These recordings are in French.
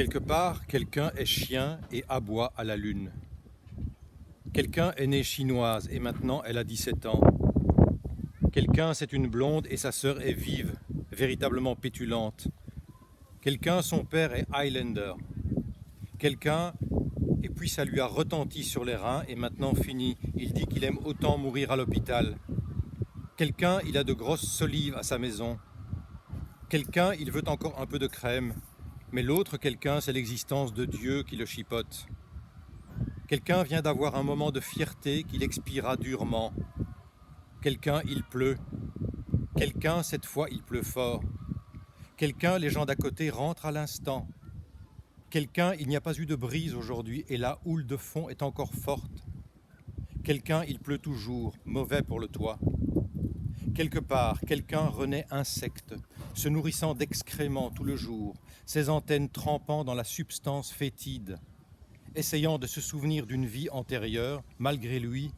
Quelque part, quelqu'un est chien et aboie à la lune. Quelqu'un est née chinoise et maintenant elle a 17 ans. Quelqu'un, c'est une blonde et sa sœur est vive, véritablement pétulante. Quelqu'un, son père est Highlander. Quelqu'un, et puis ça lui a retenti sur les reins et maintenant fini. Il dit qu'il aime autant mourir à l'hôpital. Quelqu'un, il a de grosses solives à sa maison. Quelqu'un, il veut encore un peu de crème. Mais l'autre quelqu'un, c'est l'existence de Dieu qui le chipote. Quelqu'un vient d'avoir un moment de fierté qu'il expira durement. Quelqu'un, il pleut. Quelqu'un, cette fois, il pleut fort. Quelqu'un, les gens d'à côté rentrent à l'instant. Quelqu'un, il n'y a pas eu de brise aujourd'hui et la houle de fond est encore forte. Quelqu'un, il pleut toujours, mauvais pour le toit. Quelque part, quelqu'un renaît insecte, se nourrissant d'excréments tout le jour, ses antennes trempant dans la substance fétide. Essayant de se souvenir d'une vie antérieure, malgré lui,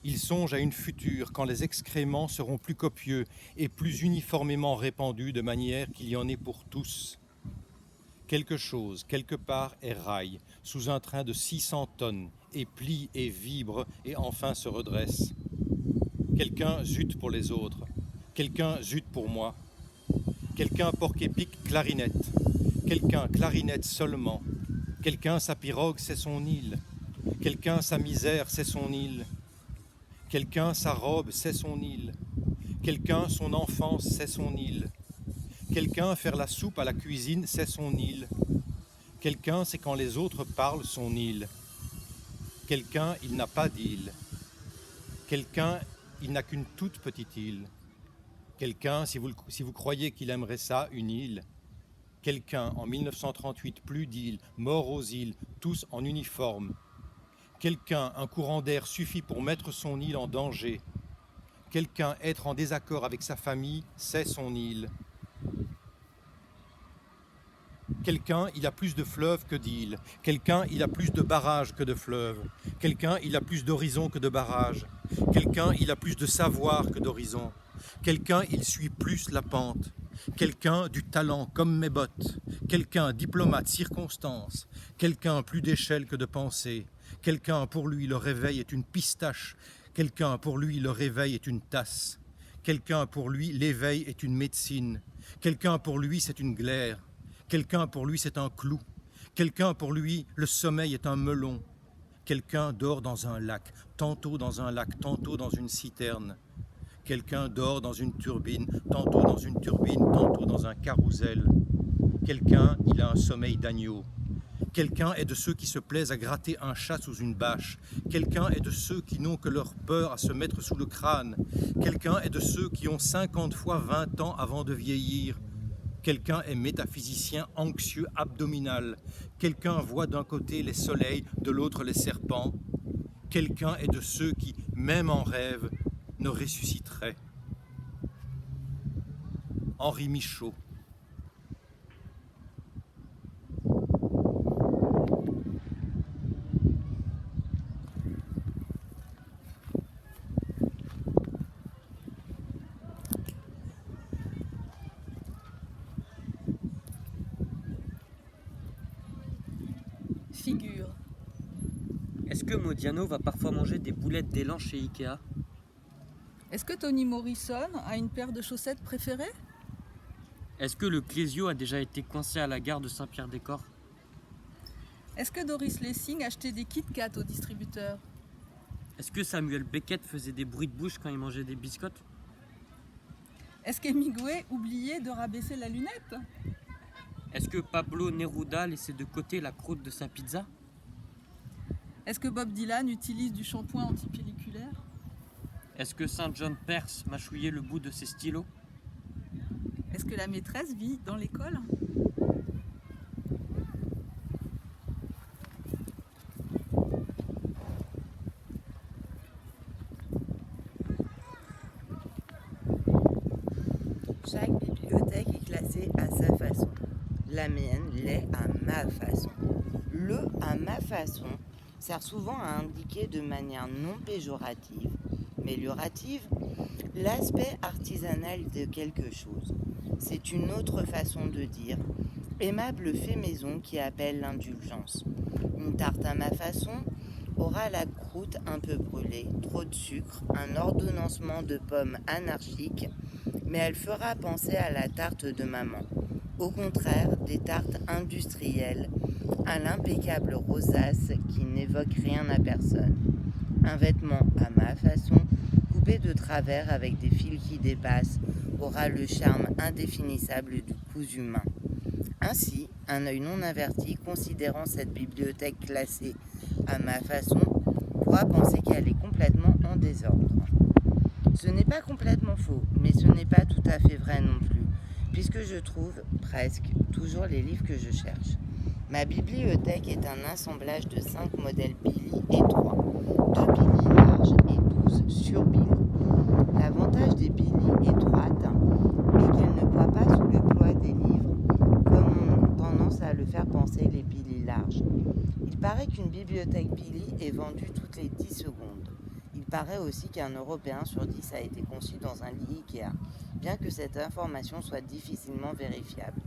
il songe à une future quand les excréments seront plus copieux et plus uniformément répandus de manière qu'il y en ait pour tous. Quelque chose, quelque part, éraille sous un train de 600 tonnes et plie et vibre et enfin se redresse. Quelqu'un zut pour les autres, quelqu'un zut pour moi. Quelqu'un porc-épic clarinette, quelqu'un clarinette seulement. Quelqu'un sa pirogue c'est son île, quelqu'un sa misère c'est son île. Quelqu'un sa robe c'est son île, quelqu'un son enfance c'est son île. Quelqu'un faire la soupe à la cuisine c'est son île. Quelqu'un c'est quand les autres parlent son île. Quelqu'un il n'a pas d'île. Quelqu'un il n'a qu'une toute petite île. Quelqu'un, si vous croyez qu'il aimerait ça, une île. Quelqu'un, en 1938, plus d'îles, mort aux îles, tous en uniforme. Quelqu'un, un courant d'air suffit pour mettre son île en danger. Quelqu'un, être en désaccord avec sa famille, c'est son île. Quelqu'un, il a plus de fleuves que d'îles. Quelqu'un, il a plus de barrages que de fleuves. Quelqu'un, il a plus d'horizons que de barrages. Quelqu'un, il a plus de savoir que d'horizons. Quelqu'un, il suit plus la pente. Quelqu'un, du talent comme mes bottes. Quelqu'un, diplomate, circonstance. Quelqu'un, plus d'échelle que de pensée. Quelqu'un, pour lui, le réveil est une pistache. Quelqu'un, pour lui, le réveil est une tasse. Quelqu'un, pour lui, l'éveil est une médecine. Quelqu'un, pour lui, c'est une glaire. Quelqu'un, pour lui, c'est un clou. Quelqu'un, pour lui, le sommeil est un melon. Quelqu'un dort dans un lac, tantôt dans un lac, tantôt dans une citerne. Quelqu'un dort dans une turbine, tantôt dans une turbine, tantôt dans un carrousel. Quelqu'un, il a un sommeil d'agneau. Quelqu'un est de ceux qui se plaisent à gratter un chat sous une bâche. Quelqu'un est de ceux qui n'ont que leur peur à se mettre sous le crâne. Quelqu'un est de ceux qui ont 50 fois 20 ans avant de vieillir. Quelqu'un est métaphysicien anxieux abdominal. Quelqu'un voit d'un côté les soleils, de l'autre les serpents. Quelqu'un est de ceux qui, même en rêve, ne ressusciteraient. Henri Michaud. Figure. Est-ce que Modiano va parfois manger des boulettes d'élan chez Ikea? Est-ce que Toni Morrison a une paire de chaussettes préférées? Est-ce que le Clésio a déjà été coincé à la gare de Saint-Pierre-des-Corps? Est-ce que Doris Lessing achetait des Kit Kat au distributeur? Est-ce que Samuel Beckett faisait des bruits de bouche quand il mangeait des biscottes? Est-ce qu'Hemingway oubliait de rabaisser la lunette? Est-ce que Pablo Neruda laissait de côté la croûte de sa pizza? Est-ce que Bob Dylan utilise du shampoing antipelliculaire? Est-ce que Saint John Perse mâchouillait le bout de ses stylos? Est-ce que la maîtresse vit dans l'école? Chaque bibliothèque est classée à sa façon. La mienne l'est à ma façon. Le « à ma façon » sert souvent à indiquer de manière non péjorative, améliorative, l'aspect artisanal de quelque chose. C'est une autre façon de dire aimable fait maison qui appelle l'indulgence. Une tarte à ma façon aura la croûte un peu brûlée, trop de sucre, un ordonnancement de pommes anarchique, mais elle fera penser à la tarte de maman. Au contraire, des tartes industrielles, à l'impeccable rosace qui n'évoque rien à personne. Un vêtement à ma façon, coupé de travers avec des fils qui dépassent, aura le charme indéfinissable du cousu humain. Ainsi, un œil non averti, considérant cette bibliothèque classée à ma façon, pourra penser qu'elle est complètement en désordre. Ce n'est pas complètement faux, mais ce n'est pas tout à fait vrai non plus, puisque je trouve, presque, toujours les livres que je cherche. Ma bibliothèque est un assemblage de 5 modèles Billy étroits, 2 Billy larges et 12 sur Billy. L'avantage des Billy étroites est qu'elles ne poient pas sous le poids des livres, comme ont tendance à le faire penser les Billy larges. Il paraît qu'une bibliothèque Billy est vendue toutes les 10 secondes. Il paraît aussi qu'un Européen sur 10 a été conçu dans un lit Ikea, bien que cette information soit difficilement vérifiable.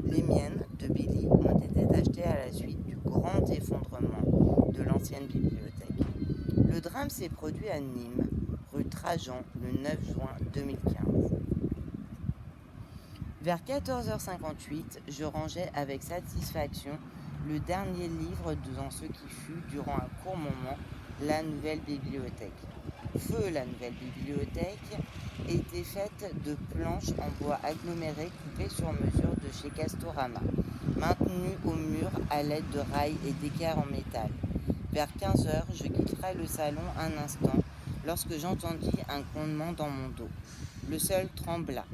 Les miennes, de Billy, ont été achetées à la suite du grand effondrement de l'ancienne bibliothèque. Le drame s'est produit à Nîmes, rue Trajan, le 9 juin 2015. Vers 14h58, je rangeais avec satisfaction le dernier livre dans ce qui fut, durant un court moment, la nouvelle bibliothèque. Feu, la nouvelle bibliothèque était faite de planches en bois aggloméré coupées sur mesure de chez Castorama, maintenues au mur à l'aide de rails et d'équerres en métal. Vers 15h, je quitterai le salon un instant lorsque j'entendis un grondement dans mon dos. Le sol trembla.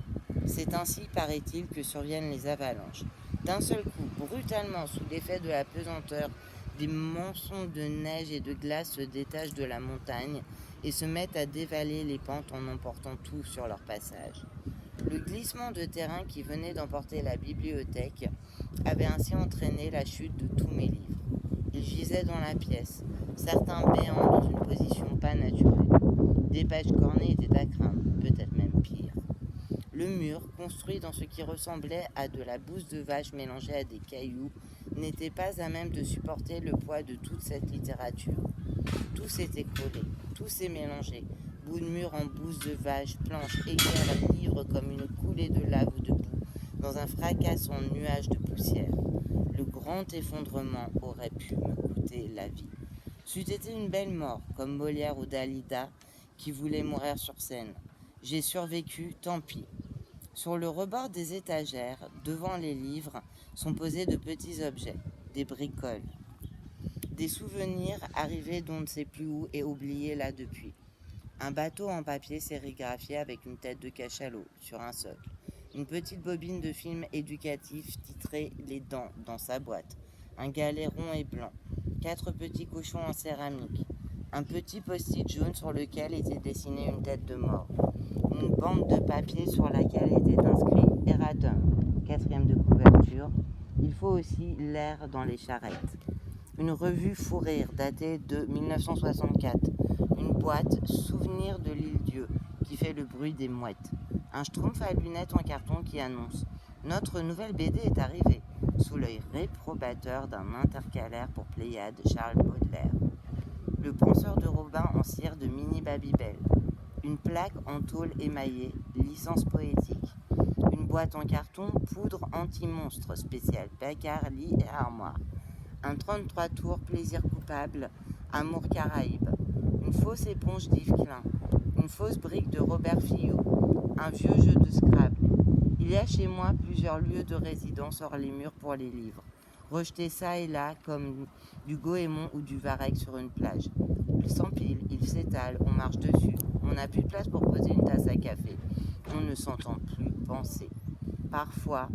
C'est ainsi, paraît-il, que surviennent les avalanches. D'un seul coup, brutalement, sous l'effet de la pesanteur, des monceaux de neige et de glace se détachent de la montagne et se mettent à dévaler les pentes en emportant tout sur leur passage. Le glissement de terrain qui venait d'emporter la bibliothèque avait ainsi entraîné la chute de tous mes livres. Ils gisaient dans la pièce, certains béants dans une position pas naturelle. Des pages cornées étaient à craindre, peut-être même pire. Le mur, construit dans ce qui ressemblait à de la bouse de vache mélangée à des cailloux, n'était pas à même de supporter le poids de toute cette littérature. Tout s'est écroulé, tout s'est mélangé. Bout de mur en bouse de vache, planches, équerres, livres comme une coulée de lave ou de boue, dans un fracassant nuage de poussière. Le grand effondrement aurait pu me coûter la vie. C'eût été une belle mort, comme Molière ou Dalida, qui voulaient mourir sur scène. J'ai survécu, tant pis. Sur le rebord des étagères, devant les livres, sont posés de petits objets, des bricoles. Des souvenirs arrivés d'on ne sait plus où et oubliés là depuis. Un bateau en papier sérigraphié avec une tête de cachalot sur un socle. Une petite bobine de film éducatif titrée Les Dents dans sa boîte. Un galet rond et blanc. 4 petits cochons en céramique. Un petit post-it jaune sur lequel était dessinée une tête de mort. Une bande de papier sur laquelle était inscrit Erratum, 4e de couverture. Il faut aussi l'air dans les charrettes. Une revue Fou Rire datée de 1964. Une boîte Souvenir de l'île Dieu qui fait le bruit des mouettes. Un schtroumpf à lunettes en carton qui annonce Notre nouvelle BD est arrivée, sous l'œil réprobateur d'un intercalaire pour Pléiade Charles Baudelaire. Le penseur de Robin en cire de Minnie Babybel. Une plaque en tôle émaillée, licence poétique. Une boîte en carton, poudre anti-monstre spéciale placard, lit et armoire. Un 33 tours, plaisir coupable, amour caraïbe. Une fausse éponge d'Yves Klein. Une fausse brique de Robert Fillot. Un vieux jeu de Scrabble. Il y a chez moi plusieurs lieux de résidence hors les murs pour les livres. Rejetés ça et là comme du goémon ou du varech sur une plage. Il s'empile, il s'étale, on marche dessus. On n'a plus de place pour poser une tasse à café. On ne s'entend plus penser. Parfois,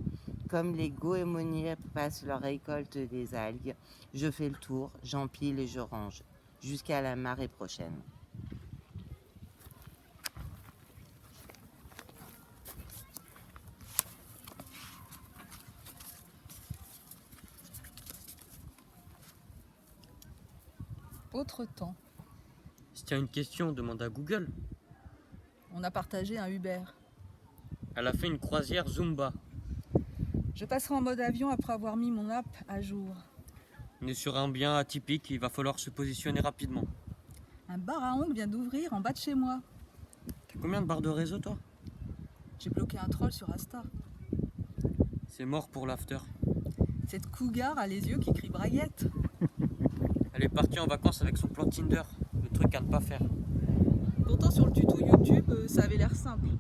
comme les goémoniers passent leur récolte des algues, je fais le tour, j'empile et je range. Jusqu'à la marée prochaine. Autre temps. Si tu as une question, demande à Google. On a partagé un Uber. Elle a fait une croisière Zumba. Je passerai en mode avion après avoir mis mon app à jour. On est sur un bien atypique, il va falloir se positionner rapidement. Un bar à ongles vient d'ouvrir en bas de chez moi. T'as combien de barres de réseau toi? J'ai bloqué un troll sur Insta. C'est mort pour l'after. Cette cougar a les yeux qui crient braguette. Elle est partie en vacances avec son plan Tinder, le truc à ne pas faire. Pourtant sur le tuto YouTube, ça avait l'air simple.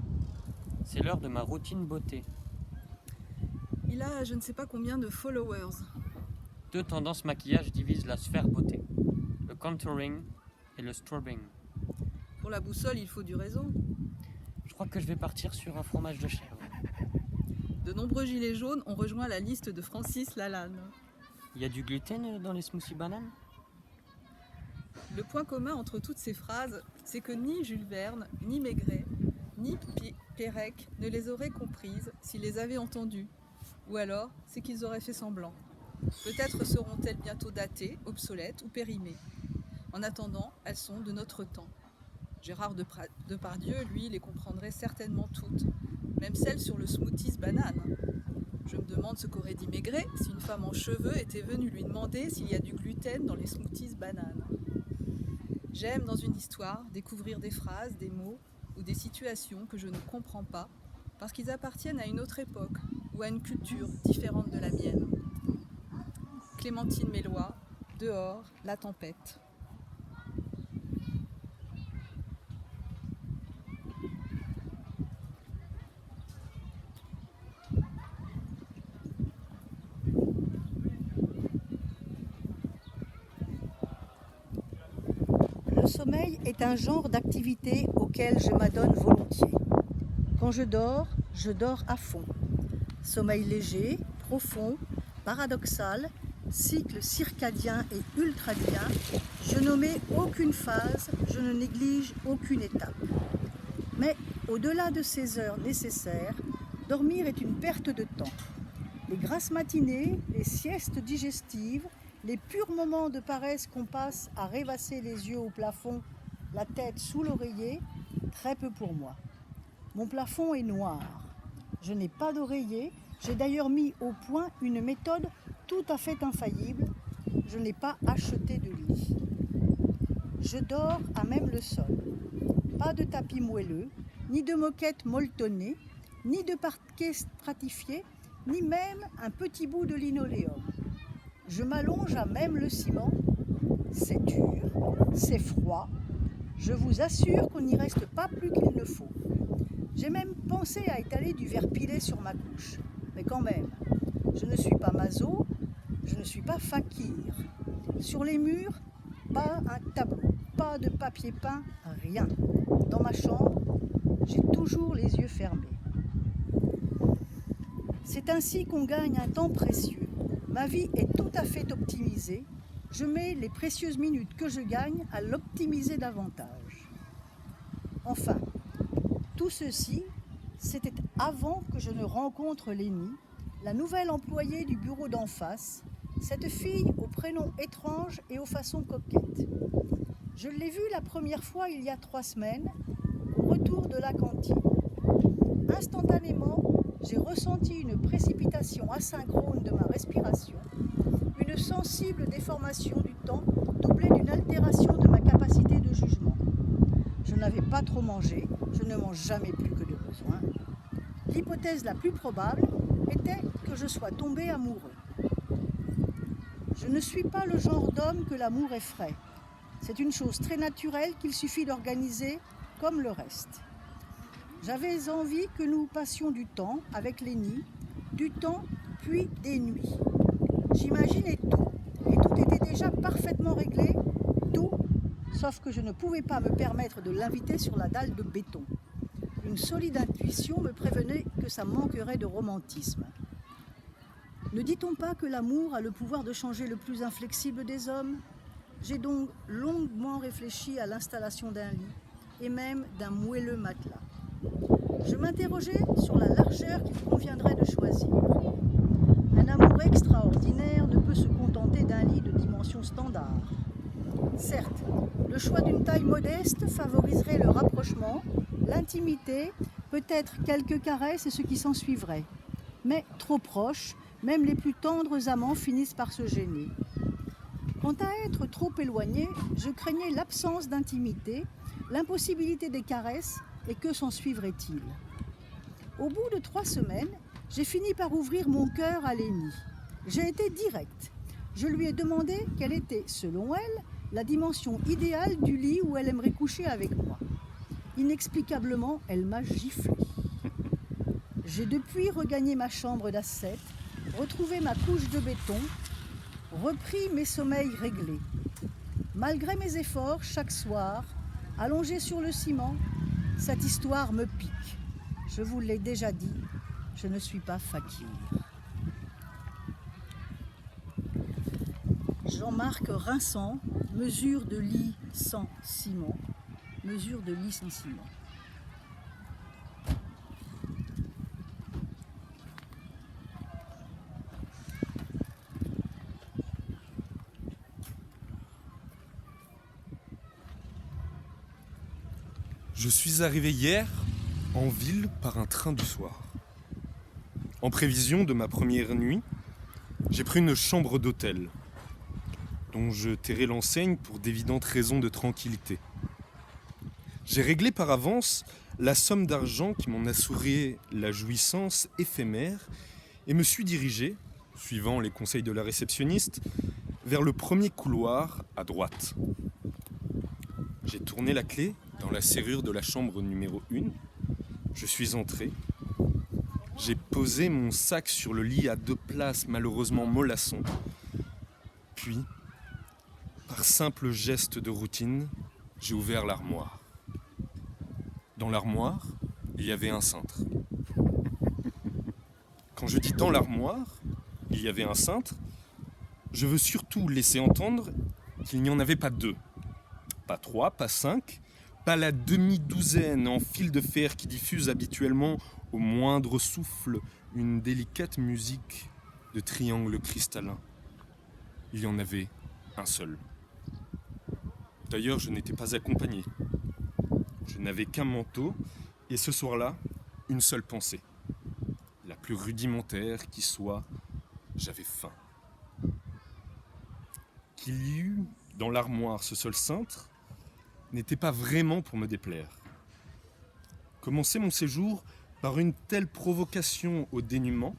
C'est l'heure de ma routine beauté. Il a je ne sais pas combien de followers. 2 tendances maquillage divisent la sphère beauté. Le contouring et le strobing. Pour la boussole, il faut du réseau. Je crois que je vais partir sur un fromage de chèvre. De nombreux gilets jaunes ont rejoint la liste de Francis Lalanne. Il y a du gluten dans les smoothies bananes? Le point commun entre toutes ces phrases, c'est que ni Jules Verne, ni Maigret, ni Pérec ne les auraient comprises s'ils les avaient entendues. Ou alors, c'est qu'ils auraient fait semblant. Peut-être seront-elles bientôt datées, obsolètes ou périmées. En attendant, elles sont de notre temps. Gérard Depardieu, lui, les comprendrait certainement toutes, même celles sur le smoothies banane. Je me demande ce qu'aurait dit Maigret si une femme en cheveux était venue lui demander s'il y a du gluten dans les smoothies bananes. J'aime, dans une histoire, découvrir des phrases, des mots ou des situations que je ne comprends pas parce qu'ils appartiennent à une autre époque ou à une culture différente de la mienne. Clémentine Mélois, Dehors, la tempête. Le sommeil est un genre d'activité auquel je m'adonne volontiers. Quand je dors à fond. Sommeil léger, profond, paradoxal, cycle circadien et ultradien, je n'omets aucune phase, je ne néglige aucune étape. Mais au-delà de ces heures nécessaires, dormir est une perte de temps. Les grasses matinées, les siestes digestives, les purs moments de paresse qu'on passe à rêvasser les yeux au plafond, la tête sous l'oreiller, très peu pour moi. Mon plafond est noir. Je n'ai pas d'oreiller. J'ai d'ailleurs mis au point une méthode tout à fait infaillible. Je n'ai pas acheté de lit. Je dors à même le sol. Pas de tapis moelleux, ni de moquette molletonnée, ni de parquet stratifié, ni même un petit bout de linoléum. Je m'allonge à même le ciment. C'est dur, c'est froid. Je vous assure qu'on n'y reste pas plus qu'il ne faut. J'ai même pensé à étaler du verre pilé sur ma couche. Mais quand même, je ne suis pas maso, je ne suis pas fakir. Sur les murs, pas un tableau, pas de papier peint, rien. Dans ma chambre, j'ai toujours les yeux fermés. C'est ainsi qu'on gagne un temps précieux. Ma vie est tout à fait optimisée. Je mets les précieuses minutes que je gagne à l'optimiser davantage. Enfin, tout ceci, c'était avant que je ne rencontre Lénie, la nouvelle employée du bureau d'en face, cette fille au prénom étrange et aux façons coquettes. Je l'ai vue la première fois il y a 3 semaines, au retour de la cantine. Instantanément, j'ai ressenti une précipitation asynchrone de ma respiration, une sensible déformation du temps doublée d'une altération de ma capacité de jugement. Je n'avais pas trop mangé, je ne mange jamais plus que de besoin. L'hypothèse la plus probable était que je sois tombé amoureux. Je ne suis pas le genre d'homme que l'amour effraie. C'est une chose très naturelle qu'il suffit d'organiser comme le reste. J'avais envie que nous passions du temps avec Lénie, du temps puis des nuits. J'imaginais tout, et tout était déjà parfaitement réglé, tout, sauf que je ne pouvais pas me permettre de l'inviter sur la dalle de béton. Une solide intuition me prévenait que ça manquerait de romantisme. Ne dit-on pas que l'amour a le pouvoir de changer le plus inflexible des hommes ? J'ai donc longuement réfléchi à l'installation d'un lit, et même d'un moelleux matelas. Je m'interrogeais sur la largeur qu'il conviendrait de choisir. Un amour extraordinaire ne peut se contenter d'un lit de dimension standard. Certes, le choix d'une taille modeste favoriserait le rapprochement, l'intimité, peut-être quelques caresses et ce qui s'ensuivrait. Mais trop proches, même les plus tendres amants finissent par se gêner. Quant à être trop éloigné, je craignais l'absence d'intimité, l'impossibilité des caresses et que s'en suivrait-il. Au bout de 3 semaines, j'ai fini par ouvrir mon cœur à Lénie. J'ai été directe. Je lui ai demandé quelle était, selon elle, la dimension idéale du lit où elle aimerait coucher avec moi. Inexplicablement, elle m'a giflé. J'ai depuis regagné ma chambre d'ascète, retrouvé ma couche de béton, repris mes sommeils réglés. Malgré mes efforts, chaque soir, allongé sur le ciment, cette histoire me pique. Je vous l'ai déjà dit, je ne suis pas fakir. Jean-Marc Rinçant, mesure de lit sans ciment. Mesure de lit sans ciment. Je suis arrivé hier en ville par un train du soir. En prévision de ma première nuit, j'ai pris une chambre d'hôtel, dont je tairai l'enseigne pour d'évidentes raisons de tranquillité. J'ai réglé par avance la somme d'argent qui m'en assurait la jouissance éphémère et me suis dirigé, suivant les conseils de la réceptionniste, vers le premier couloir à droite. J'ai tourné la clé dans la serrure de la chambre numéro 1. Je suis entré. J'ai posé mon sac sur le lit à 2 places malheureusement mollasson. Puis, par simple geste de routine, j'ai ouvert l'armoire. Dans l'armoire, il y avait un cintre. Quand je dis dans l'armoire, il y avait un cintre, je veux surtout laisser entendre qu'il n'y en avait pas 2. Pas 3, pas 5, pas la demi-douzaine en fil de fer qui diffuse habituellement au moindre souffle une délicate musique de triangles cristallins. Il y en avait un seul. D'ailleurs, je n'étais pas accompagné. Je n'avais qu'un manteau et ce soir-là, une seule pensée. La plus rudimentaire qui soit, j'avais faim. Qu'il y eut dans l'armoire ce seul cintre n'était pas vraiment pour me déplaire. Commencer mon séjour par une telle provocation au dénuement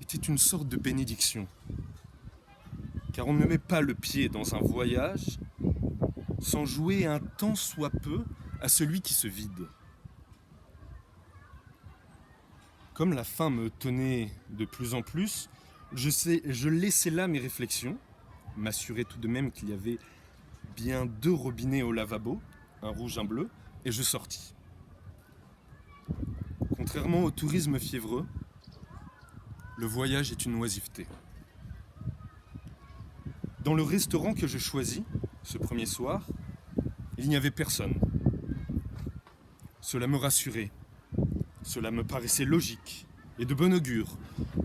était une sorte de bénédiction. Car on ne met pas le pied dans un voyage sans jouer un tant soit peu à celui qui se vide. Comme la faim me tenait de plus en plus, je laissais là mes réflexions, m'assurais tout de même qu'il y avait bien 2 robinets au lavabo, un rouge, un bleu, et je sortis. Contrairement au tourisme fiévreux, le voyage est une oisiveté. Dans le restaurant que je choisis, ce premier soir, il n'y avait personne. Cela me rassurait. Cela me paraissait logique et de bon augure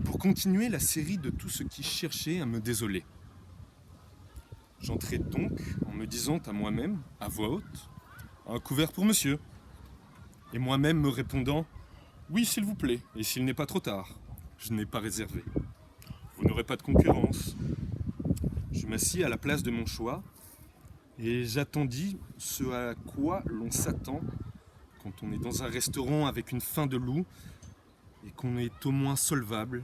pour continuer la série de tout ce qui cherchait à me désoler. J'entrai donc en me disant à moi-même, à voix haute, « Un couvert pour monsieur !» Et moi-même me répondant, « Oui, s'il vous plaît, et s'il n'est pas trop tard, je n'ai pas réservé. Vous n'aurez pas de concurrence. » Je m'assis à la place de mon choix et j'attendis ce à quoi l'on s'attend quand on est dans un restaurant avec une faim de loup et qu'on est au moins solvable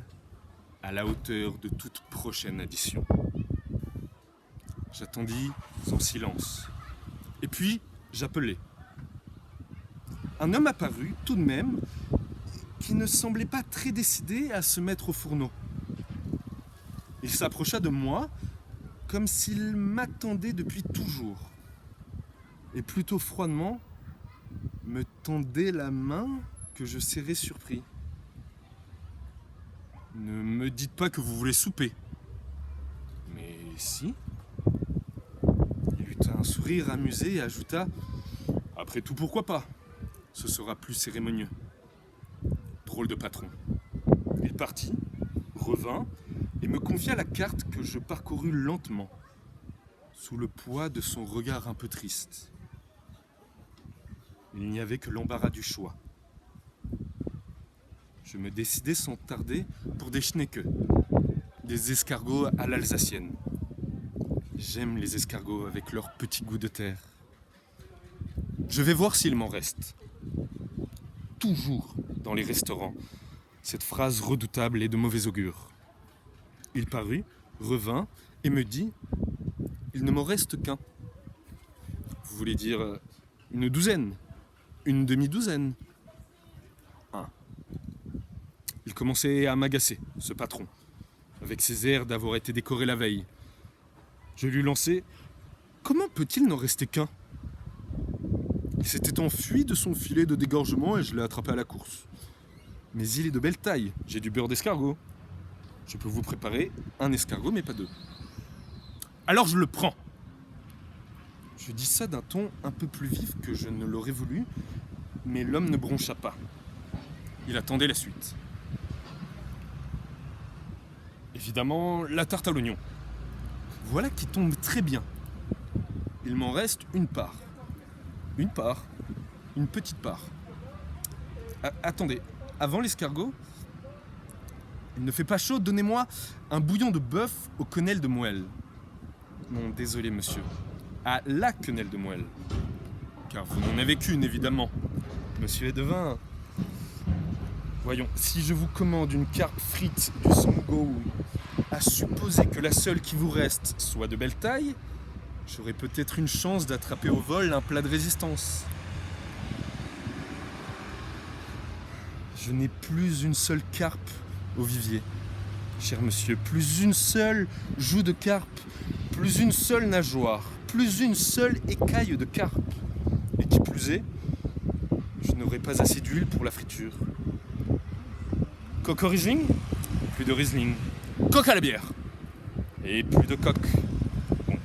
à la hauteur de toute prochaine addition. J'attendis en silence. Et puis, j'appelai. Un homme apparut, tout de même, qui ne semblait pas très décidé à se mettre au fourneau. Il s'approcha de moi, comme s'il m'attendait depuis toujours. Et plutôt froidement, me tendait la main que je serrais surpris. « Ne me dites pas que vous voulez souper. » »« Mais si. » Il eut un sourire amusé et ajouta « Après tout, pourquoi pas? Ce sera plus cérémonieux. » Drôle de patron. Il partit, revint et me confia la carte que je parcourus lentement, sous le poids de son regard un peu triste. Il n'y avait que l'embarras du choix. Je me décidai sans tarder pour des schneckes, des escargots à l'alsacienne. J'aime les escargots avec leur petit goût de terre. Je vais voir s'il m'en reste. Toujours dans les restaurants, cette phrase redoutable est de mauvais augure. Il parut, revint et me dit « Il ne m'en reste qu'un. » Vous voulez dire une douzaine, une demi-douzaine. Un. Il commençait à m'agacer, ce patron, avec ses airs d'avoir été décoré la veille. Je lui lançai « Comment peut-il n'en rester qu'un » Il s'était enfui de son filet de dégorgement et je l'ai attrapé à la course. Mais il est de belle taille, j'ai du beurre d'escargot. Je peux vous préparer un escargot, mais pas deux. Alors je le prends. Je dis ça d'un ton un peu plus vif que je ne l'aurais voulu, mais l'homme ne broncha pas. Il attendait la suite. Évidemment, la tarte à l'oignon. Voilà qui tombe très bien. Il m'en reste une part. Une part. Une petite part. Attendez, avant l'escargot, il ne fait pas chaud, donnez-moi un bouillon de bœuf aux quenelles de moelle. Non, désolé monsieur. À la quenelle de moelle. Car vous n'en avez qu'une, évidemment. Monsieur est devin. Voyons, si je vous commande une carpe frite du Sango, à supposer que la seule qui vous reste soit de belle taille, j'aurai peut-être une chance d'attraper au vol un plat de résistance. Je n'ai plus une seule carpe au vivier, cher monsieur, plus une seule joue de carpe, plus une seule nageoire, plus une seule écaille de carpe. Et qui plus est, je n'aurai pas assez d'huile pour la friture. Coq au Riesling, plus de Riesling. Coq à la bière, et plus de coq. Bon.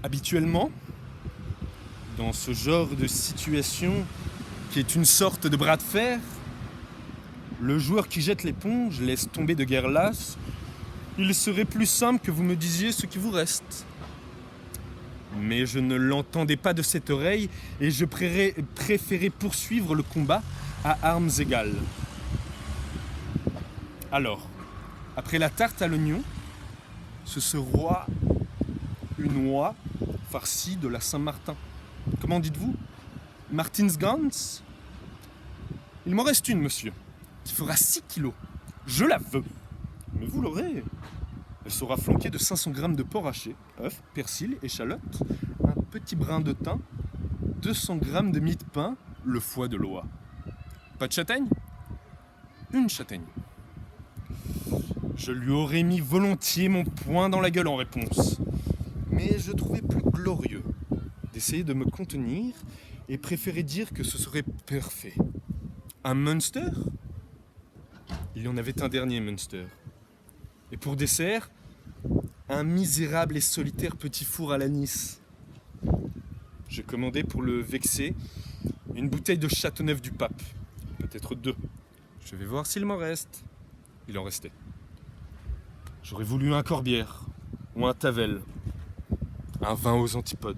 Habituellement, dans ce genre de situation qui est une sorte de bras de fer, le joueur qui jette l'éponge laisse tomber de guerre lasse. Il serait plus simple que vous me disiez ce qui vous reste. Mais je ne l'entendais pas de cette oreille et je préférais poursuivre le combat à armes égales. Alors, après la tarte à l'oignon, ce sera une oie farcie de la Saint-Martin. Comment dites-vous? Martinsgans? Il m'en reste une, monsieur, qui fera 6 kilos. Je la veux. Mais vous l'aurez. Elle sera flanquée de 500 grammes de porc haché, œufs, persil, échalotes, un petit brin de thym, 200 grammes de mie de pain, le foie de l'oie. Pas de châtaigne? Une châtaigne. Je lui aurais mis volontiers mon poing dans la gueule en réponse. Mais je trouvais plus glorieux d'essayer de me contenir et préférais dire que ce serait parfait. Un Munster? Il y en avait un dernier Munster. Et pour dessert, un misérable et solitaire petit four à l'anis. Je commandai pour le vexer une bouteille de Châteauneuf du Pape. Peut-être 2. Je vais voir s'il m'en reste. Il en restait. J'aurais voulu un corbière ou un tavel, un vin aux antipodes.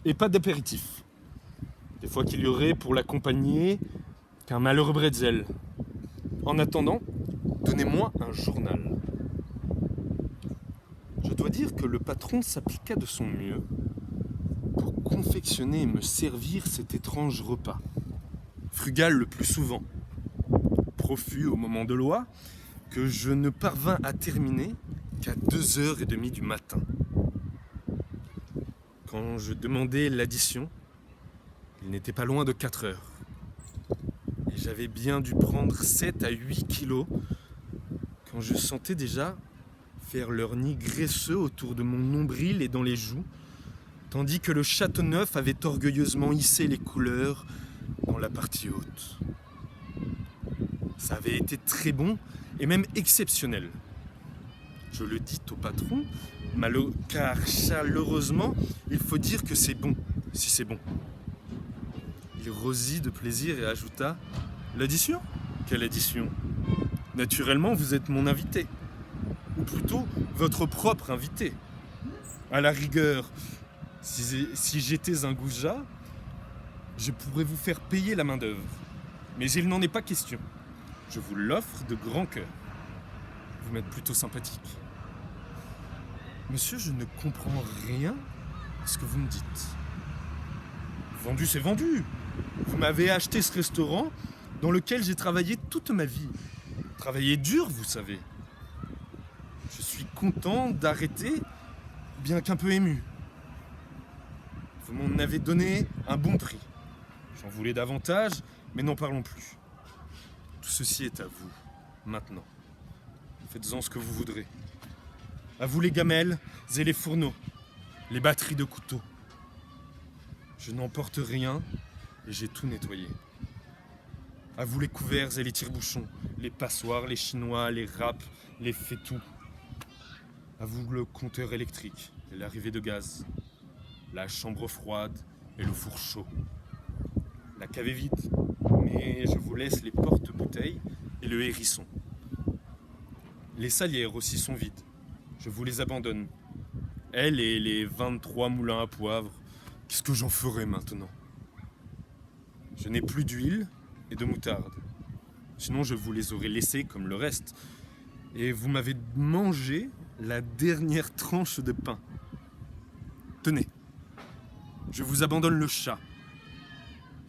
Et pas d'apéritif. Des fois qu'il y aurait pour l'accompagner qu'un malheureux bretzel. En attendant, donnez-moi un journal. Je dois dire que le patron s'appliqua de son mieux pour confectionner et me servir cet étrange repas. Frugal le plus souvent, profus au moment de l'oie, que je ne parvins à terminer qu'à 2h30 du matin. Quand je demandai l'addition, il n'était pas loin de 4 heures. Et j'avais bien dû prendre 7 à 8 kilos quand je sentais déjà faire leur nid graisseux autour de mon nombril et dans les joues, tandis que le Châteauneuf avait orgueilleusement hissé les couleurs dans la partie haute. Ça avait été très bon et même exceptionnel. Je le dis au patron, car chaleureusement, il faut dire que c'est bon, si c'est bon. Il rosit de plaisir et ajouta « L'addition ? Quelle addition ? Naturellement, vous êtes mon invité. Ou plutôt, votre propre invité. À la rigueur, si j'étais un goujat, je pourrais vous faire payer la main-d'œuvre. Mais il n'en est pas question. Je vous l'offre de grand cœur. Vous m'êtes plutôt sympathique. Monsieur, je ne comprends rien à ce que vous me dites. Vendu, c'est vendu. Vous m'avez acheté ce restaurant dans lequel j'ai travaillé toute ma vie. Travaillé dur, vous savez. Je suis content d'arrêter, bien qu'un peu ému. Vous m'en avez donné un bon prix. J'en voulais davantage, mais n'en parlons plus. Tout ceci est à vous, maintenant. Faites-en ce que vous voudrez. À vous les gamelles et les fourneaux, les batteries de couteaux. Je n'emporte rien et j'ai tout nettoyé. À vous les couverts et les tire-bouchons, les passoires, les chinois, les râpes, les fétous. À vous le compteur électrique et l'arrivée de gaz, la chambre froide et le four chaud. La cave est vide, mais je vous laisse les porte-bouteilles et le hérisson. Les salières aussi sont vides. Je vous les abandonne. Elles et les 23 moulins à poivre. Qu'est-ce que j'en ferai maintenant? Je n'ai plus d'huile et de moutarde. Sinon, je vous les aurais laissés comme le reste. Et vous m'avez mangé la dernière tranche de pain. Tenez, je vous abandonne le chat,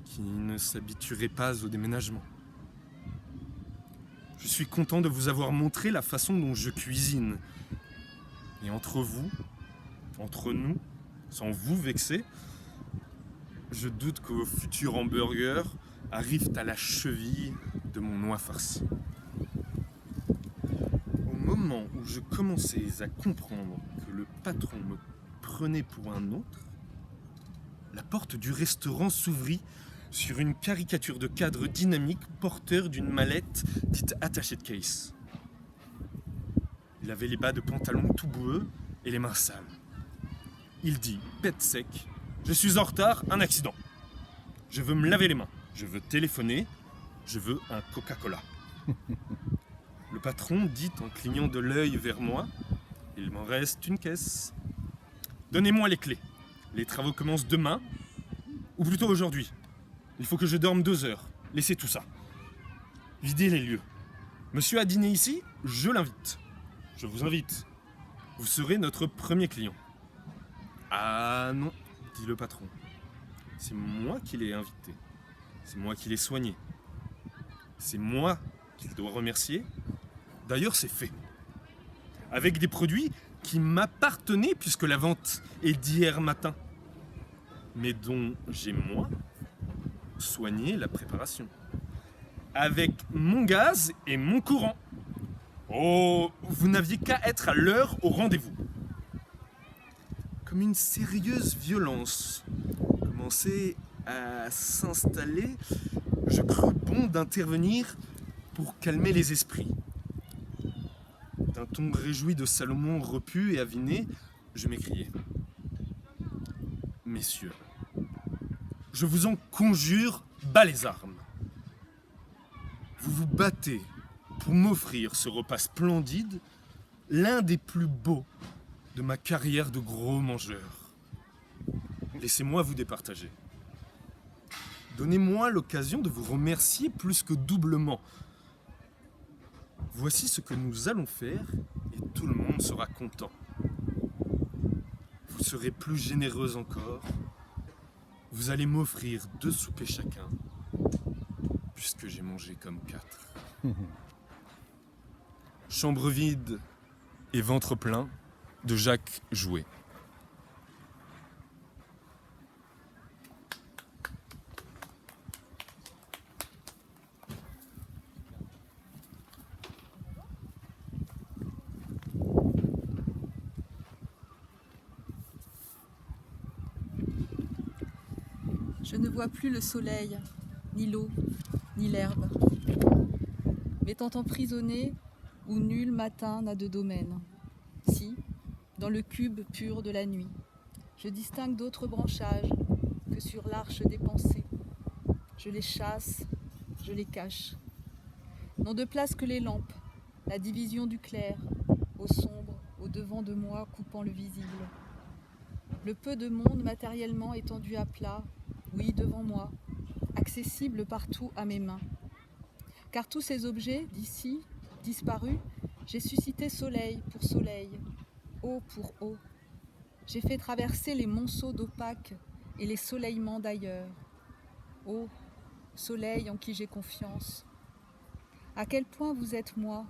qui ne s'habituerait pas au déménagement. Je suis content de vous avoir montré la façon dont je cuisine. Et entre vous, entre nous, sans vous vexer, je doute que vos futurs hamburgers arrivent à la cheville de mon noix farcie. Au moment où je commençais à comprendre que le patron me prenait pour un autre, la porte du restaurant s'ouvrit sur une caricature de cadre dynamique porteur d'une mallette dite attachée de case. Il avait les bas de pantalon tout boueux et les mains sales. Il dit, pète sec, « Je suis en retard, un accident. Je veux me laver les mains, je veux téléphoner, je veux un Coca-Cola. » Le patron dit en clignant de l'œil vers moi, « Il m'en reste une caisse. Donnez-moi les clés. Les travaux commencent demain, ou plutôt aujourd'hui. Il faut que je dorme 2 heures. Laissez tout ça. Videz les lieux. Monsieur a dîné ici, je l'invite. Je vous invite. Vous serez notre premier client. » Ah non, dit le patron. C'est moi qui l'ai invité. C'est moi qui l'ai soigné. C'est moi qu'il doit remercier. D'ailleurs, c'est fait. Avec des produits qui m'appartenaient puisque la vente est d'hier matin. Mais dont j'ai, moi, soigné la préparation. Avec mon gaz et mon courant. Oh, vous n'aviez qu'à être à l'heure au rendez-vous. Comme une sérieuse violence commençait à s'installer, je crus bon d'intervenir pour calmer les esprits. D'un ton réjoui de Salomon repu et aviné, je m'écriai. « Messieurs, je vous en conjure, bas les armes. Vous vous battez pour m'offrir ce repas splendide, l'un des plus beaux de ma carrière de gros mangeur. Laissez-moi vous départager. Donnez-moi l'occasion de vous remercier plus que doublement. Voici ce que nous allons faire et tout le monde sera content. Vous serez plus généreux encore. Vous allez m'offrir 2 soupers chacun, puisque j'ai mangé comme 4. Chambre vide et ventre plein de Jacques Jouet. Je ne vois plus le soleil, ni l'eau, ni l'herbe, m'étant emprisonné où nul matin n'a de domaine. Si, dans le cube pur de la nuit, je distingue d'autres branchages que sur l'arche des pensées. Je les chasse, je les cache. N'ont de place que les lampes, la division du clair, au sombre, au devant de moi coupant le visible. Le peu de monde matériellement étendu à plat, oui, devant moi, accessible partout à mes mains. Car tous ces objets, d'ici, disparus, j'ai suscité soleil pour soleil, eau pour eau. J'ai fait traverser les monceaux d'opaques et les soleillements d'ailleurs. Ô soleil en qui j'ai confiance, à quel point vous êtes moi.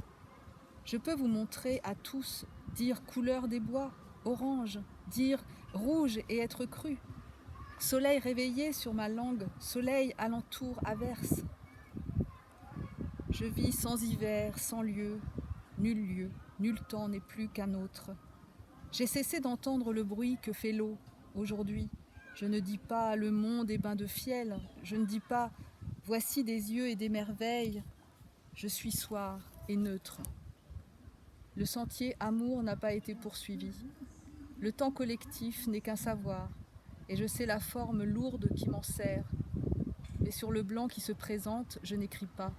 Je peux vous montrer à tous, dire couleur des bois, orange, dire rouge et être cru. Soleil réveillé sur ma langue, soleil alentour averse. Je vis sans hiver, sans lieu, nul temps n'est plus qu'un autre. J'ai cessé d'entendre le bruit que fait l'eau aujourd'hui. Je ne dis pas le monde est bain de fiel, je ne dis pas voici des yeux et des merveilles. Je suis soir et neutre. Le sentier amour n'a pas été poursuivi. Le temps collectif n'est qu'un savoir, et je sais la forme lourde qui m'en sert. Mais sur le blanc qui se présente, je n'écris pas.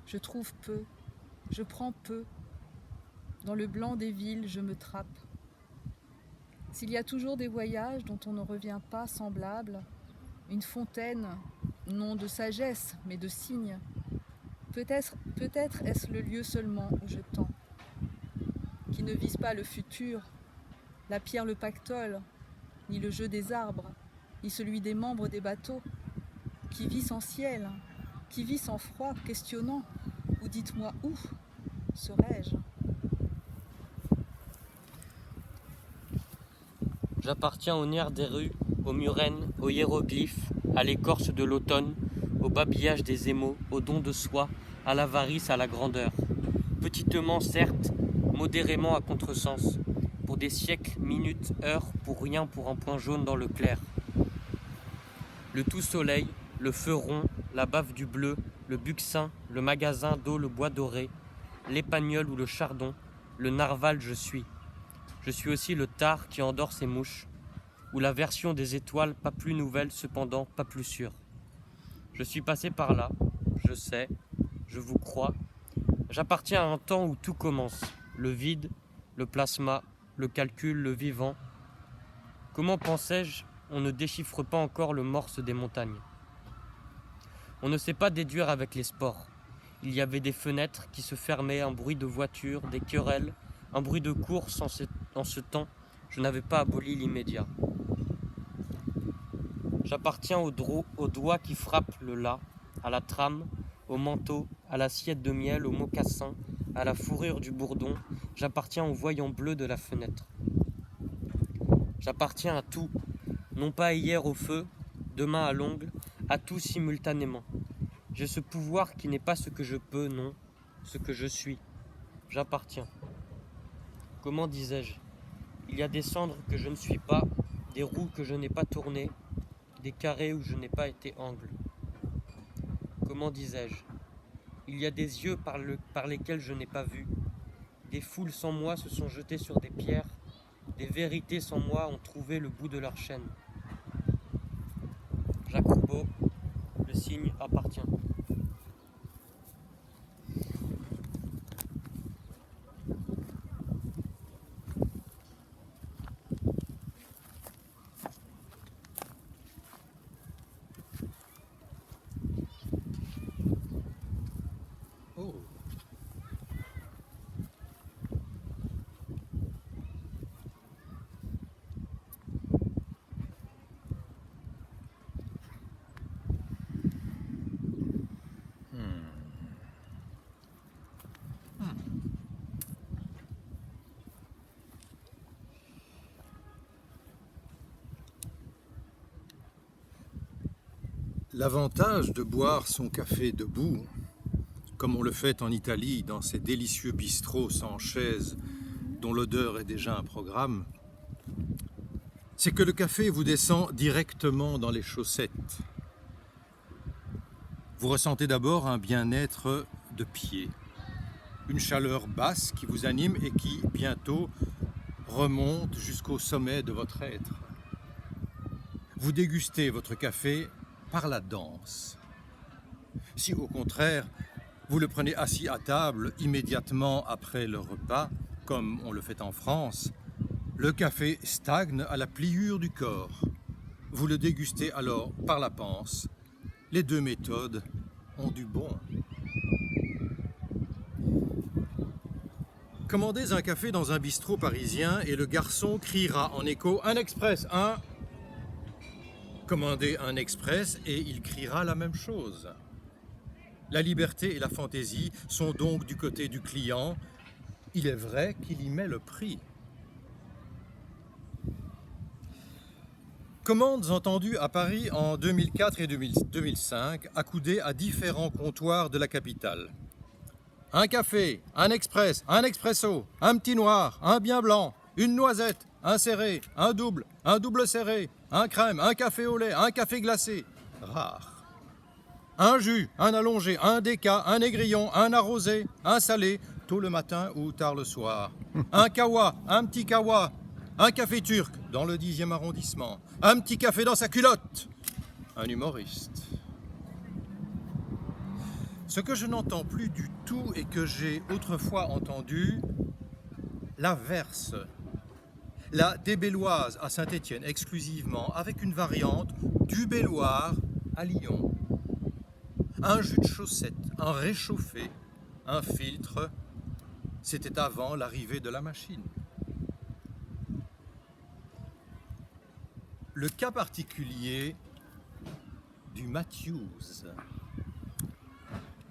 Je trouve peu, je prends peu. Dans le blanc des villes, je me trappe. S'il y a toujours des voyages dont on ne revient pas semblables, une fontaine, non de sagesse, mais de signe, peut-être est-ce le lieu seulement où je tends, qui ne vise pas le futur, la pierre le pactole, ni le jeu des arbres, ni celui des membres des bateaux, qui vit sans ciel, qui vit sans froid, questionnant, ou dites-moi où serais-je ? J'appartiens au nerf des rues, aux murènes, aux hiéroglyphes, à l'écorce de l'automne, au babillage des émaux, au don de soi, à l'avarice, à la grandeur. Petitement, certes, modérément à contresens, pour des siècles, minutes, heures, pour rien, pour un point jaune dans le clair. Le tout soleil, le feu rond, la bave du bleu, le buxin, le magasin d'eau, le bois doré, l'épagnol ou le chardon, le narval je suis. Je suis aussi le tard qui endort ses mouches, ou la version des étoiles pas plus nouvelle, cependant pas plus sûre. Je suis passé par là, je sais, je vous crois. J'appartiens à un temps où tout commence, le vide, le plasma, le calcul, le vivant. Comment pensais-je, on ne déchiffre pas encore le morse des montagnes. On ne sait pas déduire avec les sports. Il y avait des fenêtres qui se fermaient, un bruit de voiture, des querelles, un bruit de course. En ce temps, je n'avais pas aboli l'immédiat. J'appartiens au doigt qui frappe le la, à la trame, au manteau, à l'assiette de miel, au mocassin, à la fourrure du bourdon. J'appartiens au voyant bleu de la fenêtre. J'appartiens à tout, non pas hier au feu, demain à l'ongle, à tout simultanément. J'ai ce pouvoir qui n'est pas ce que je peux, non, ce que je suis. J'appartiens. Comment disais-je ? Il y a des cendres que je ne suis pas, des roues que je n'ai pas tournées, des carrés où je n'ai pas été angle. Comment disais-je ? Il y a des yeux par lesquels je n'ai pas vu. Des foules sans moi se sont jetées sur des pierres. Des vérités sans moi ont trouvé le bout de leur chaîne. Jacques Roubaud, le signe appartient. Oh, l'avantage de boire son café debout, comme on le fait en Italie dans ces délicieux bistrots sans chaises dont l'odeur est déjà un programme, c'est que le café vous descend directement dans les chaussettes. Vous ressentez d'abord un bien-être de pied, une chaleur basse qui vous anime et qui, bientôt, remonte jusqu'au sommet de votre être. Vous dégustez votre café par la danse. Si au contraire, vous le prenez assis à table immédiatement après le repas, comme on le fait en France, le café stagne à la pliure du corps. Vous le dégustez alors par la panse. Les deux méthodes ont du bon. Commandez un café dans un bistrot parisien et le garçon criera en écho « Un express, un !» Commandez un express et il criera la même chose. La liberté et la fantaisie sont donc du côté du client. Il est vrai qu'il y met le prix. Commandes entendues à Paris en 2004 et 2005, accoudées à différents comptoirs de la capitale. Un café, un express, un expresso, un petit noir, un bien blanc, une noisette, un serré, un double serré, un crème, un café au lait, un café glacé. Rare. Un jus, un allongé, un déca, un négrillon, un arrosé, un salé, tôt le matin ou tard le soir. Un kawa, un petit kawa, un café turc dans le 10e arrondissement, un petit café dans sa culotte, un humoriste. Ce que je n'entends plus du tout et que j'ai autrefois entendu, la verse, la débelloise à Saint-Étienne exclusivement, avec une variante du Belloir à Lyon. Un jus de chaussette, un réchauffé, un filtre, c'était avant l'arrivée de la machine. Le cas particulier du Matthews.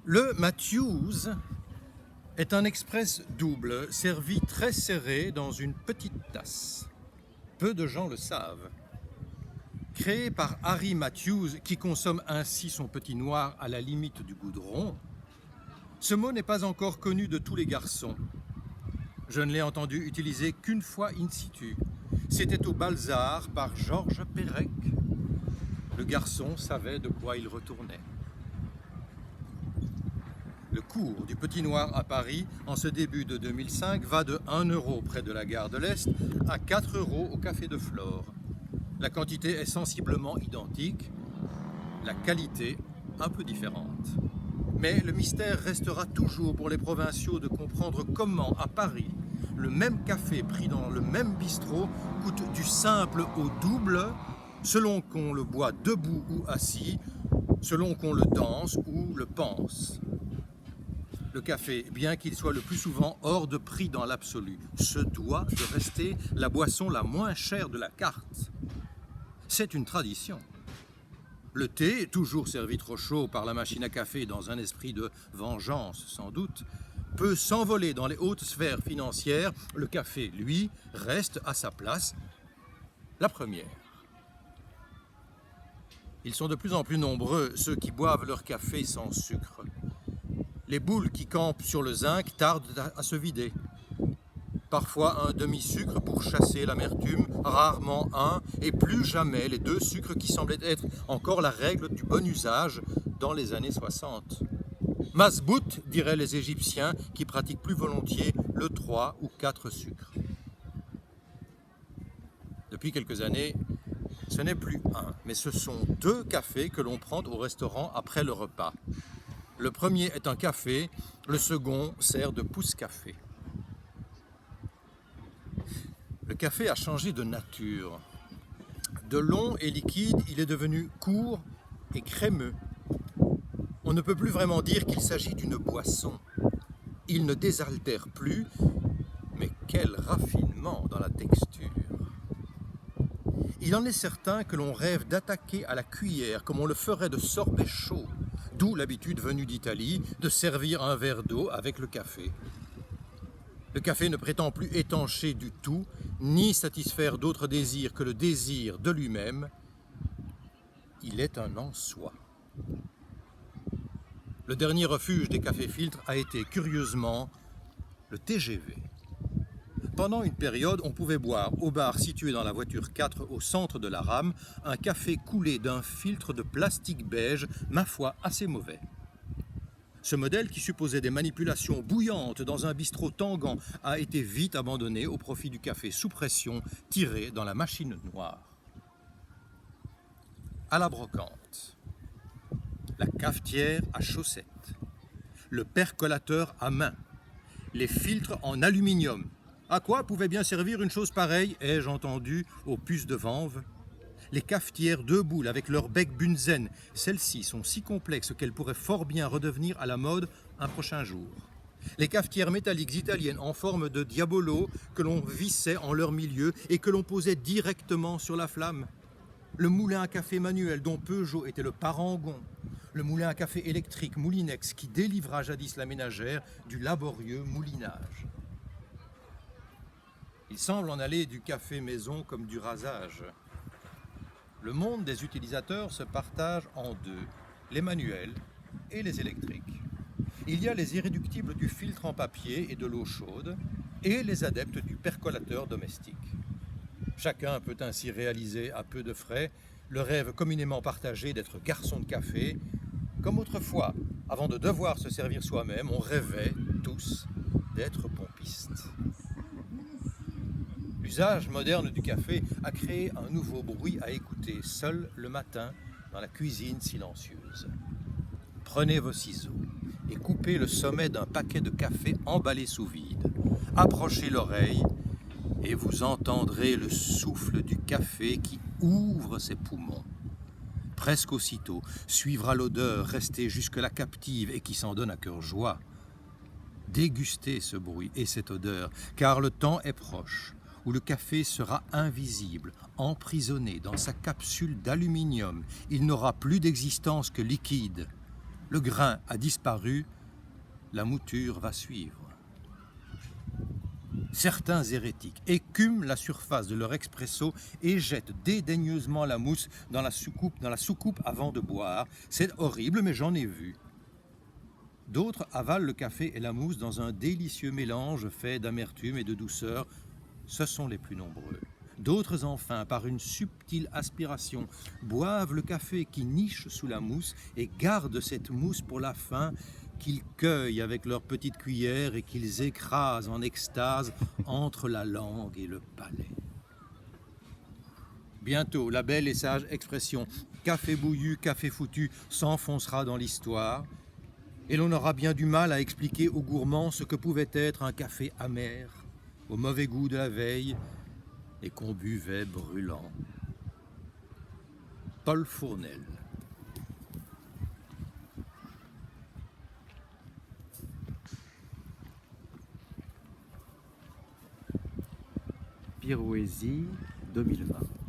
Le Matthews est un express double servi très serré dans une petite tasse. Peu de gens le savent. Créé par Harry Matthews, qui consomme ainsi son petit noir à la limite du goudron, ce mot n'est pas encore connu de tous les garçons. Je ne l'ai entendu utiliser qu'une fois in situ. C'était au Balzar par Georges Perec. Le garçon savait de quoi il retournait. Le cours du Petit Noir à Paris, en ce début de 2005, va de 1 € près de la gare de l'Est à 4 € au Café de Flore. La quantité est sensiblement identique, la qualité un peu différente. Mais le mystère restera toujours pour les provinciaux de comprendre comment, à Paris, le même café pris dans le même bistrot coûte du simple au double, selon qu'on le boit debout ou assis, selon qu'on le danse ou le pense. Le café, bien qu'il soit le plus souvent hors de prix dans l'absolu, se doit de rester la boisson la moins chère de la carte. C'est une tradition. Le thé, toujours servi trop chaud par la machine à café dans un esprit de vengeance sans doute, peut s'envoler dans les hautes sphères financières. Le café, lui, reste à sa place, la première. Ils sont de plus en plus nombreux, ceux qui boivent leur café sans sucre. Les boules qui campent sur le zinc tardent à se vider. Parfois un demi-sucre pour chasser l'amertume, rarement un, et plus jamais les 2 sucres qui semblaient être encore la règle du bon usage dans les années 60. Masbout, diraient les Égyptiens, qui pratiquent plus volontiers le 3 ou 4 sucres. Depuis quelques années, ce n'est plus un, mais ce sont 2 cafés que l'on prend au restaurant après le repas. Le premier est un café, le second sert de pousse-café. Le café a changé de nature. De long et liquide, il est devenu court et crémeux. On ne peut plus vraiment dire qu'il s'agit d'une boisson. Il ne désaltère plus, mais quel raffinement dans la texture. Il en est certain que l'on rêve d'attaquer à la cuillère comme on le ferait de sorbets chauds, d'où l'habitude venue d'Italie de servir un verre d'eau avec le café. Le café ne prétend plus étancher du tout, ni satisfaire d'autres désirs que le désir de lui-même. Il est un en soi. Le dernier refuge des cafés-filtres a été, curieusement, le TGV. Pendant une période, on pouvait boire au bar situé dans la voiture 4 au centre de la rame un café coulé d'un filtre de plastique beige, ma foi, assez mauvais. Ce modèle, qui supposait des manipulations bouillantes dans un bistrot tanguant, a été vite abandonné au profit du café sous pression tiré dans la machine noire. À la brocante, la cafetière à chaussettes, le percolateur à main, les filtres en aluminium. À quoi pouvait bien servir une chose pareille, ai-je entendu, aux puces de Vanves? Les cafetières 2 boules avec leur bec Bunsen, celles-ci sont si complexes qu'elles pourraient fort bien redevenir à la mode un prochain jour. Les cafetières métalliques italiennes en forme de diabolo que l'on vissait en leur milieu et que l'on posait directement sur la flamme. Le moulin à café manuel dont Peugeot était le parangon. Le moulin à café électrique Moulinex qui délivra jadis la ménagère du laborieux moulinage. Il semble en aller du café maison comme du rasage. Le monde des utilisateurs se partage en deux, les manuels et les électriques. Il y a les irréductibles du filtre en papier et de l'eau chaude et les adeptes du percolateur domestique. Chacun peut ainsi réaliser à peu de frais le rêve communément partagé d'être garçon de café, comme autrefois, avant de devoir se servir soi-même, on rêvait tous d'être pompistes. L'usage moderne du café a créé un nouveau bruit à écouter seul le matin dans la cuisine silencieuse. Prenez vos ciseaux et coupez le sommet d'un paquet de café emballé sous vide. Approchez l'oreille et vous entendrez le souffle du café qui ouvre ses poumons. Presque aussitôt suivra l'odeur restée jusque-là captive et qui s'en donne à cœur joie. Dégustez ce bruit et cette odeur, car le temps est proche où le café sera invisible, emprisonné dans sa capsule d'aluminium. Il n'aura plus d'existence que liquide. Le grain a disparu, la mouture va suivre. Certains hérétiques écument la surface de leur expresso et jettent dédaigneusement la mousse dans la soucoupe avant de boire. C'est horrible, mais j'en ai vu. D'autres avalent le café et la mousse dans un délicieux mélange fait d'amertume et de douceur. Ce sont les plus nombreux. D'autres enfin, par une subtile aspiration, boivent le café qui niche sous la mousse et gardent cette mousse pour la fin, qu'ils cueillent avec leur petite cuillère et qu'ils écrasent en extase entre la langue et le palais. Bientôt, la belle et sage expression « café bouillu, café foutu » s'enfoncera dans l'histoire et l'on aura bien du mal à expliquer aux gourmands ce que pouvait être un café amer, au mauvais goût de la veille et qu'on buvait brûlant. Paul Fournel. Pirouésie 2020.